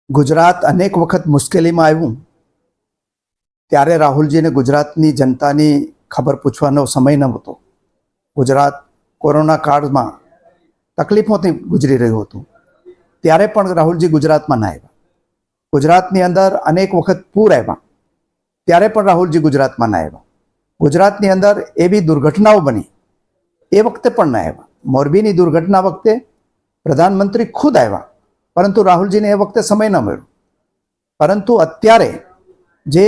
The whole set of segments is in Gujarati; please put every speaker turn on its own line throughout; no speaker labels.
ગુજરાત અનેક વખત મુશ્કેલીમાં આવ્યું ત્યારે રાહુલજીને ગુજરાતની જનતાની ખબર પૂછવાનો સમય ન હતો. ગુજરાત કોરોના કાળમાં તકલીફોથી ગુજરી રહ્યું હતું ત્યારે પણ રાહુલજી ગુજરાતમાં ના આવ્યા. ગુજરાતની અંદર અનેક વખત પૂર આવ્યા ત્યારે પણ રાહુલજી ગુજરાતમાં ના આવ્યા. ગુજરાતની અંદર એવી દુર્ઘટનાઓ બની એ વખતે પણ ના આવ્યા. મોરબીની દુર્ઘટના વખતે પ્રધાનમંત્રી ખુદ આવ્યા પરંતુ રાહુલજીને એ વખતે સમય ન મળ્યો. પરંતુ અત્યારે જે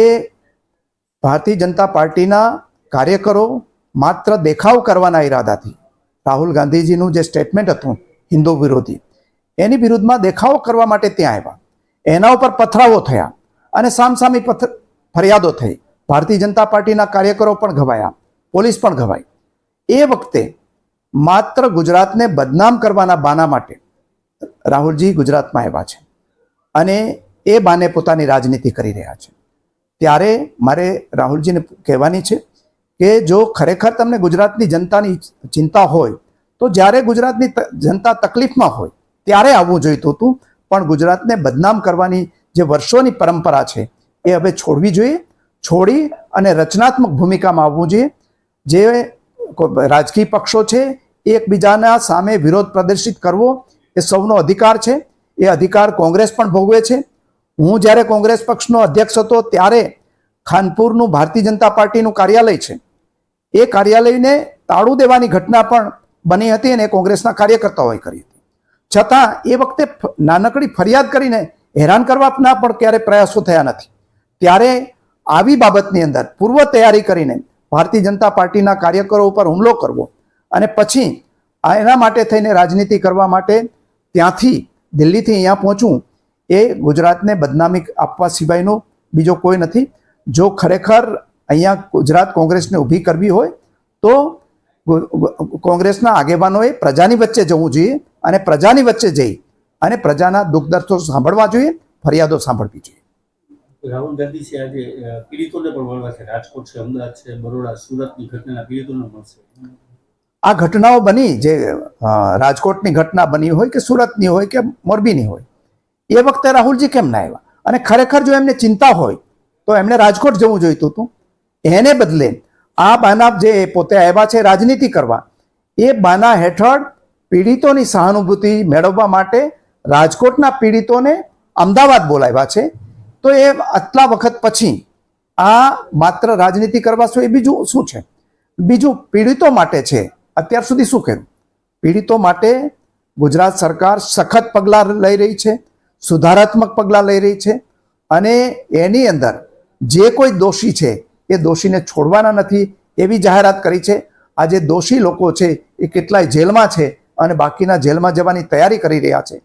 ભારતીય જનતા પાર્ટીના કાર્યકરો માત્ર દેખાવ કરવાના ઈરાદાથી રાહુલ ગાંધીજીનું જે સ્ટેટમેન્ટ હતું હિન્દુ વિરોધી, એની વિરુદ્ધમાં દેખાવ કરવા માટે ત્યાં આવ્યા. એના ઉપર પથરાવો થયા અને સામસામી ફરિયાદો થઈ. ભારતીય જનતા પાર્ટીના કાર્યકરો પણ ઘવાયા, પોલીસ પણ ઘવાઈ. એ વખતે માત્ર ગુજરાતને બદનામ કરવાના બાના માટે રાહુલજી ગુજરાતમાં આવ્યા છે અને એ બાને પોતાની રાજનીતિ કરી રહ્યા છે. ત્યારે મારે રાહુલજીને કહેવાની છે કે જો ખરેખર તમને ગુજરાતની જનતાની ચિંતા હોય તો જ્યારે ગુજરાતની જનતા તકલીફમાં હોય ત્યારે આવવું જોઈતું હતું, પણ ગુજરાતને બદનામ કરવાની જે વર્ષોની પરંપરા છે એ હવે છોડવી જોઈએ. છોડી અને રચનાત્મક ભૂમિકામાં આવવું જોઈએ. જે રાજકીય પક્ષો છે એકબીજાના સામે વિરોધ પ્રદર્શિત કરવો એ સૌનો અધિકાર છે. એ અધિકાર કોંગ્રેસ પણ ભોગવે છે. હું જ્યારે કોંગ્રેસ પક્ષનો અધ્યક્ષ હતો ત્યારે ખાનપુરનું ભારતીય જનતા પાર્ટીનું કાર્યાલય છે, એ કાર્યાલયને તાળું દેવાની ઘટના પણ બની હતી અને કોંગ્રેસના કાર્યકર્તાઓએ કરી હતી. છતાં એ વખતે નાનકડી ફરિયાદ કરીને હેરાન કરવાના પણ ક્યારે પ્રયાસો થયા નથી. ત્યારે આવી બાબતની અંદર પૂર્વ તૈયારી કરીને ભારતીય જનતા પાર્ટીના કાર્યકરો ઉપર હુમલો કરવો અને પછી એના માટે થઈને રાજનીતિ કરવા માટે ત્યાંથી દિલ્હીથી અહીંયા પહોંચવું એ ગુજરાતને બદનામી આપવા સિવાયનો બીજો કોઈ નથી. જો ખરેખર અહીંયા ગુજરાત કોંગ્રેસને ઊભી કરવી હોય તો કોંગ્રેસના આગેવાનોએ પ્રજાની વચ્ચે જવું જોઈએ અને પ્રજાની વચ્ચે જઈ અને પ્રજાના દુઃખ દર્દો સાંભળવા જોઈએ, ફરિયાદો સાંભળવી જોઈએ.
રાહુલ ગાંધી છે આજે પીડિતોને પણ મળવા છે. રાજકોટ છે, અમદાવાદ છે, બરોડા, સુરતની ઘટનાના પીડિતોને મળશે.
આ ઘટનાઓ બની, જે રાજકોટની ઘટના બની હોય કે સુરતની હોય કે મોરબીની હોય, એ વખતે રાહુલજી કેમ ના આવ્યા? અને ખરેખર જો એમને ચિંતા હોય તો એમણે રાજકોટ જવું જોઈતું હતું. એને બદલે આ બાના જે પોતે આવ્યા છે રાજનીતિ કરવા, એ બાના હેઠળ પીડિતોની સહાનુભૂતિ મેળવવા માટે રાજકોટના પીડિતોને અમદાવાદ બોલાવ્યા છે. તો એ આટલા વખત પછી આ માત્ર રાજનીતિ કરવા શું, એ બીજું શું છે? બીજું પીડિતો માટે છે. અત્યાર સુધી શું કર્યું? પીડિતો માટે ગુજરાત સરકાર સખત પગલાં લઈ રહી છે, સુધારાત્મક પગલાં લઈ રહી છે અને એની અંદર જે કોઈ દોષી છે એ દોષીને છોડવાના નથી એવી જાહેરાત કરી છે. આ જે દોષી લોકો છે એ કેટલાય જેલમાં છે અને બાકીના જેલમાં જવાની તૈયારી કરી રહ્યા છે.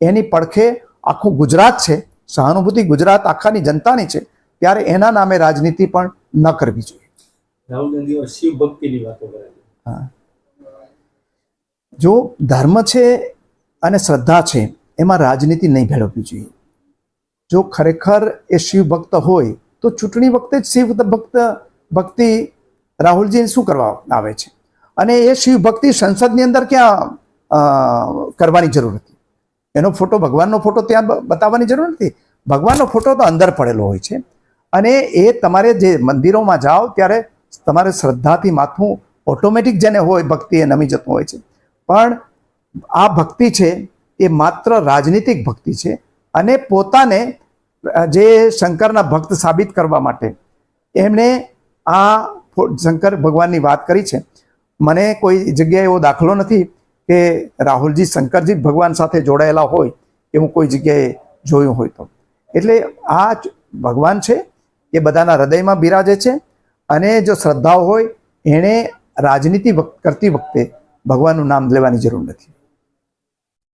એની પડખે આખું ગુજરાત છે. સહાનુભૂતિ ગુજરાત આખાની જનતાની છે. ત્યારે એના નામે રાજનીતિ પણ ન કરવી જોઈએ.
રાહુલ ગાંધી શિવ ભક્તિની વાતો કરે છે.
હા, જો ધર્મ છે અને શ્રદ્ધા છે એમાં રાજનીતિ નહીં ભેળવવી જોઈએ. જો ખરેખર એ શિવ ભક્ત હોય તો ચૂંટણી વખતે જ શિવ ભક્તિ રાહુલજીને શું કરવા આવે છે? અને એ શિવ ભક્તિ સંસદની અંદર ક્યાં કરવાની જરૂર હતી? એનો ફોટો, ભગવાનનો ફોટો ત્યાં બતાવવાની જરૂર નથી. ભગવાનનો ફોટો તો અંદર પડેલો હોય છે અને એ તમારે જે મંદિરોમાં જાઓ ત્યારે તમારે શ્રદ્ધાથી માથું ઓટોમેટિક જેને હોય ભક્તિ એ નમી જતું હોય છે. પણ આ ભક્તિ છે એ માત્ર રાજનીતિક ભક્તિ છે અને પોતાને જે શંકરના ભક્ત સાબિત કરવા માટે એમણે આ શંકર ભગવાનની વાત કરી છે. મને કોઈ જગ્યાએ એવો દાખલો નથી કે રાહુલજી શંકરજી ભગવાન સાથે જોડાયેલા હોય એવું કોઈ જગ્યાએ જોયું હોય તો. એટલે આ ભગવાન છે એ બધાના હૃદયમાં બિરાજે છે અને જો શ્રદ્ધાઓ હોય એણે રાજનીતિ કરતી વખતે ભગવાનનું નામ લેવાની જરૂર નથી.